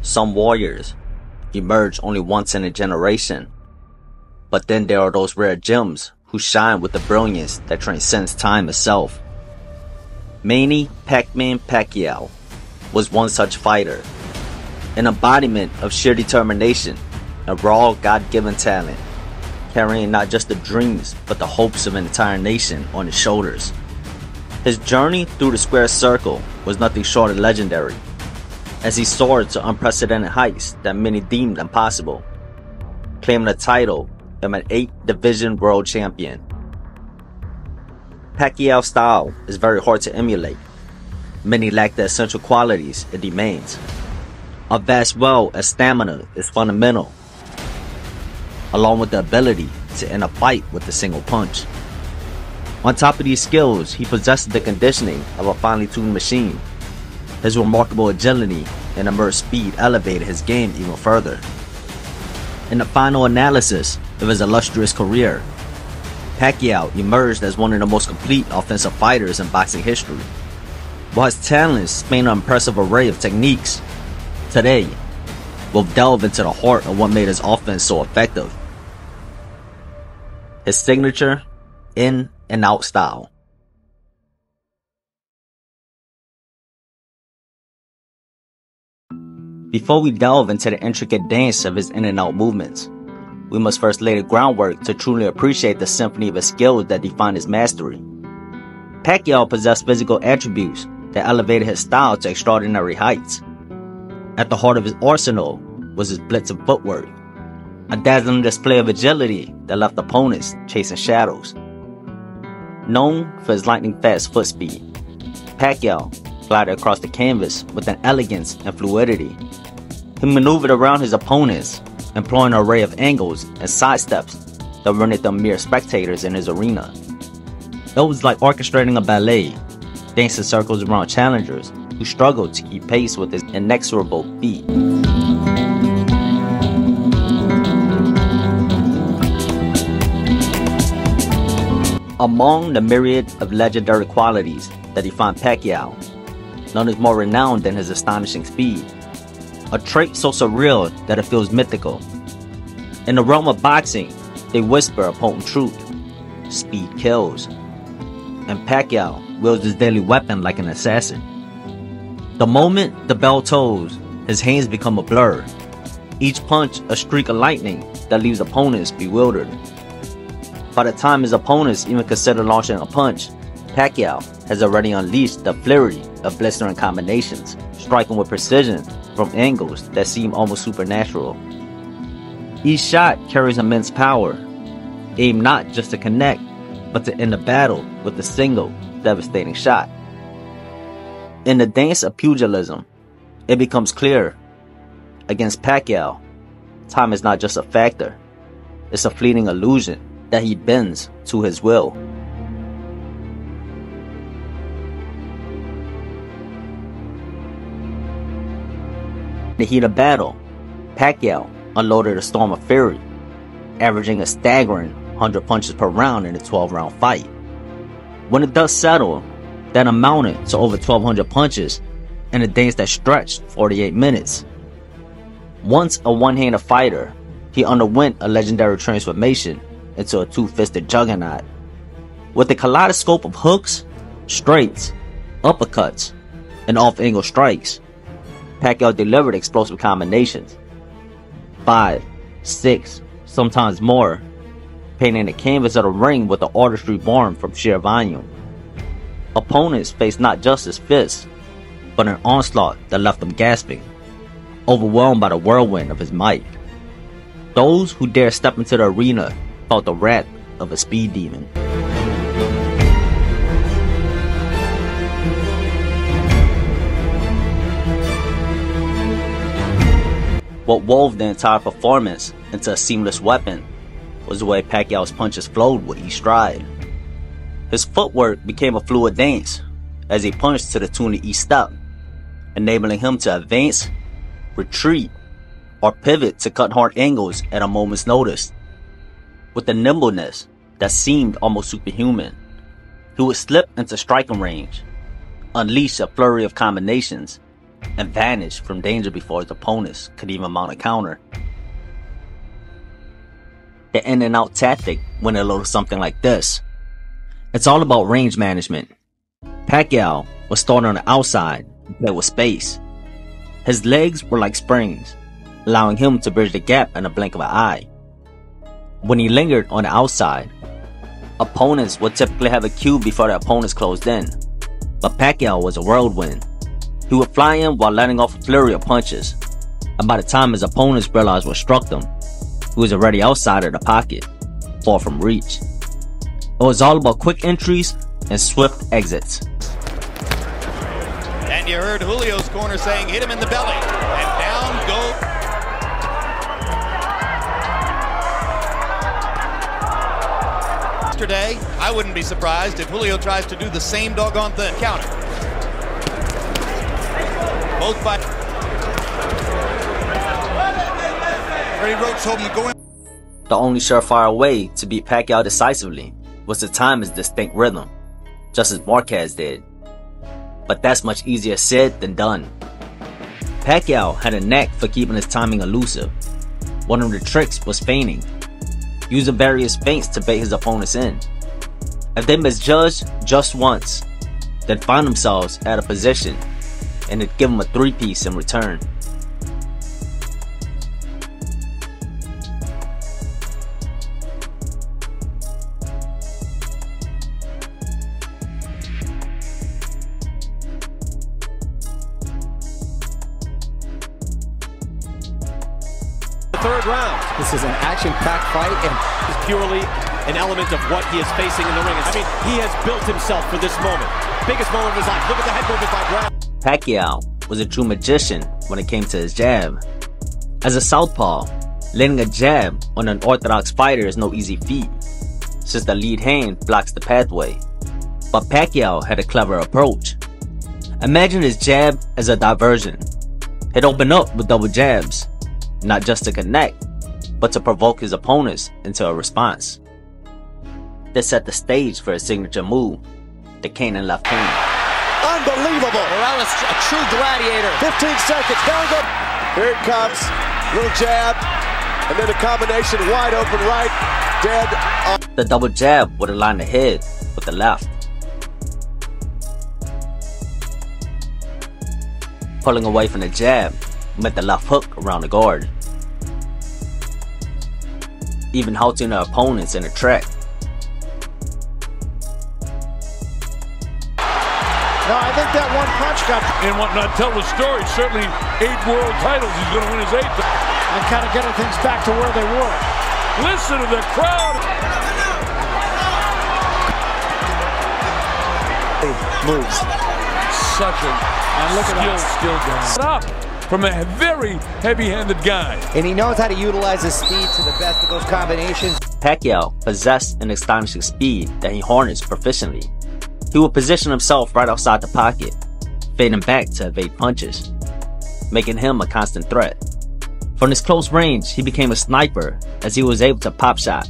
Some warriors emerge only once in a generation, but then there are those rare gems who shine with a brilliance that transcends time itself. Manny Pacquiao was one such fighter, an embodiment of sheer determination and raw God-given talent, carrying not just the dreams but the hopes of an entire nation on his shoulders. His journey through the square circle was nothing short of legendary, as he soared to unprecedented heights that many deemed impossible, claiming the title of an 8-division world champion. Pacquiao's style is very hard to emulate. Many lack the essential qualities it demands. A vast well as stamina is fundamental, along with the ability to end a fight with a single punch. On top of these skills, he possesses the conditioning of a finely tuned machine. His remarkable agility and emerged speed elevated his game even further. In the final analysis of his illustrious career, Pacquiao emerged as one of the most complete offensive fighters in boxing history. While his talents span an impressive array of techniques, today we'll delve into the heart of what made his offense so effective: his signature in and out style. Before we delve into the intricate dance of his in and out movements, we must first lay the groundwork to truly appreciate the symphony of his skills that define his mastery. Pacquiao possessed physical attributes that elevated his style to extraordinary heights. At the heart of his arsenal was his blitz of footwork, a dazzling display of agility that left opponents chasing shadows. Known for his lightning-fast foot speed, Pacquiao glided across the canvas with an elegance and fluidity. He maneuvered around his opponents, employing an array of angles and sidesteps that rendered them mere spectators in his arena. It was like orchestrating a ballet, dancing circles around challengers who struggled to keep pace with his inexorable feet. Among the myriad of legendary qualities that define Pacquiao, none is more renowned than his astonishing speed, a trait so surreal that it feels mythical. In the realm of boxing, they whisper a potent truth: speed kills. And Pacquiao wields his deadly weapon like an assassin. The moment the bell tolls, his hands become a blur, each punch a streak of lightning that leaves opponents bewildered. By the time his opponents even consider launching a punch, Pacquiao has already unleashed the flurry of blistering combinations, striking with precision from angles that seem almost supernatural. Each shot carries immense power, aimed not just to connect, but to end the battle with a single, devastating shot. In the dance of pugilism, it becomes clear: against Pacquiao, time is not just a factor, it's a fleeting illusion that he bends to his will. In the heat of battle, Pacquiao unloaded a storm of fury, averaging a staggering 100 punches per round in a 12-round fight. When the dust settled, that amounted to over 1,200 punches in a dance that stretched 48 minutes. Once a one-handed fighter, he underwent a legendary transformation into a two-fisted juggernaut. With a kaleidoscope of hooks, straights, uppercuts, and off-angle strikes, Pacquiao delivered explosive combinations. 5, 6, sometimes more, painting the canvas of the ring with an artistry born from sheer volume. Opponents faced not just his fists, but an onslaught that left them gasping, overwhelmed by the whirlwind of his might. Those who dared step into the arena felt the wrath of a speed demon. What wove the entire performance into a seamless weapon was the way Pacquiao's punches flowed with each stride. His footwork became a fluid dance as he punched to the tune of each step, enabling him to advance, retreat, or pivot to cut hard angles at a moment's notice. With a nimbleness that seemed almost superhuman, he would slip into striking range, unleash a flurry of combinations, and vanished from danger before his opponents could even mount a counter. The in and out tactic went a little something like this. It's all about range management. Pacquiao was starting on the outside and played with space. His legs were like springs, allowing him to bridge the gap in a blink of an eye. When he lingered on the outside, opponents would typically have a cue before the opponents closed in. But Pacquiao was a whirlwind. He would fly in while letting off a flurry of punches, and by the time his opponents realized what struck them, he was already outside of the pocket, far from reach. It was all about quick entries and swift exits. And you heard Julio's corner saying, hit him in the belly, and down go. Yesterday, I wouldn't be surprised if Julio tries to do the same doggone thing. Counter. Both by Freddie Roach told him to go in. The only surefire way to beat Pacquiao decisively was to time his distinct rhythm, just as Marquez did. But that's much easier said than done. Pacquiao had a knack for keeping his timing elusive. One of the tricks was feigning, using various feints to bait his opponents in. If they misjudged just once, they'd find themselves at a position and it'd give them a three-piece in return. Third round. This is an action-packed fight and is purely an element of what he is facing in the ring. I mean, he has built himself for this moment. Biggest moment of his life. Look at the head movement by Brown. Pacquiao was a true magician when it came to his jab. As a southpaw, landing a jab on an orthodox fighter is no easy feat, since the lead hand blocks the pathway. But Pacquiao had a clever approach. Imagine his jab as a diversion. He'd open up with double jabs, not just to connect, but to provoke his opponents into a response. This set the stage for his signature move, the Cannon left hand. Unbelievable! Morales, a true gladiator. 15 seconds, down go. Here it comes, little jab, and then a combination wide open right, dead. The double jab would align the head with the left. Pulling away from the jab met the left hook around the guard, even halting the opponents in the track. No, I think that one punch got and whatnot. Tell the story. Certainly 8 world titles. He's going to win his 8th. and kind of getting things back to where they were. Listen to the crowd. Moves. Such a skilled guy. Up from a very heavy-handed guy. And he knows how to utilize his speed to the best of those combinations. Pacquiao possessed an astonishing speed that he harnessed proficiently. He would position himself right outside the pocket, fading back to evade punches, making him a constant threat. From his close range, he became a sniper as he was able to pop shot,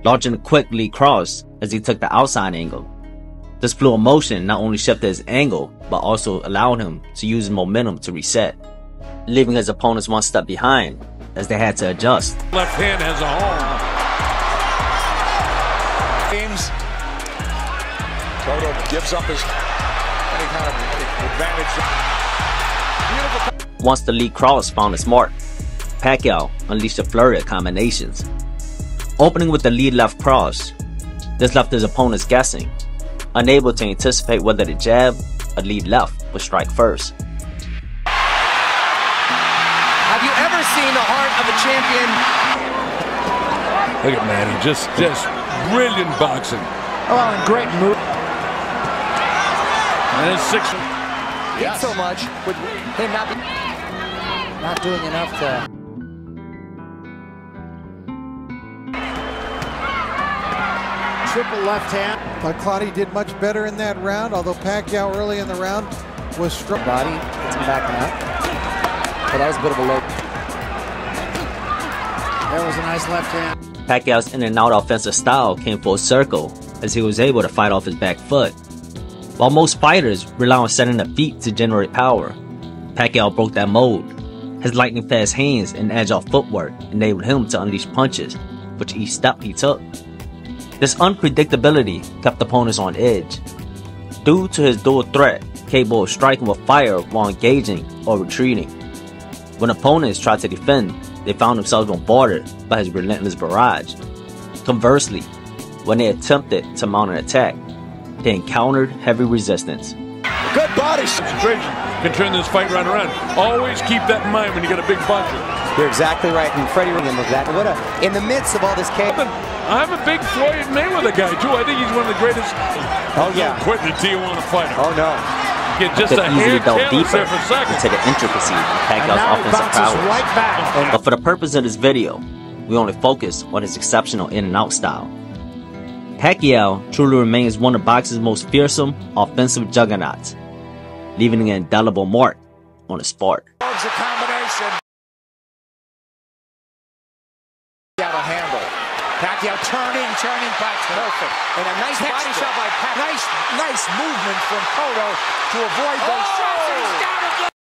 launching a quick lead cross as he took the outside angle. This fluid motion not only shifted his angle, but also allowed him to use his momentum to reset, leaving his opponents one step behind as they had to adjust. Left hand has a home. Games. Toto gives up his any kind of advantage. Beautiful. Once the lead cross found its mark, Pacquiao unleashed a flurry of combinations. Opening with the lead left cross, this left his opponents guessing, unable to anticipate whether the jab or lead left would strike first. Have you ever seen the heart of a champion? Look at Manny, just brilliant boxing. Oh, and great move. And it's 6. Yes. So much with him not doing enough to. Triple left hand. Thought Claudia did much better in that round, although Pacquiao early in the round was struck. Body gets him back up. But that was a bit of a low. That was a nice left hand. Pacquiao's in and out offensive style came full circle as he was able to fight off his back foot. While most fighters rely on setting the feet to generate power, Pacquiao broke that mold. His lightning-fast hands and agile footwork enabled him to unleash punches with each step he took. This unpredictability kept opponents on edge. Due to his dual threat, capable of striking with fire while engaging or retreating. When opponents tried to defend, they found themselves bombarded by his relentless barrage. Conversely, when they attempted to mount an attack, they encountered heavy resistance. Good body. Concentration can turn this fight right around. Always keep that in mind when you get a big puncher. You're exactly right, and Freddie with that. In the midst of all this chaos. I'm a big Floyd Mayweather guy too. I think he's one of the greatest. Oh yeah. Quit the Tijuana fighter. Oh no. Get just a hair careless there for a second. Into the intricacies of Pacquiao's offensive power. Right back. But for the purpose of this video, we only focus on his exceptional in-and-out style. Pacquiao truly remains one of boxing's most fearsome offensive juggernauts, leaving an indelible mark on the sport. It's a combination. Pacquiao handle. Pacquiao turning back perfect. And a nice body shot by Pacquiao. Nice movement from Cotto to avoid those shots.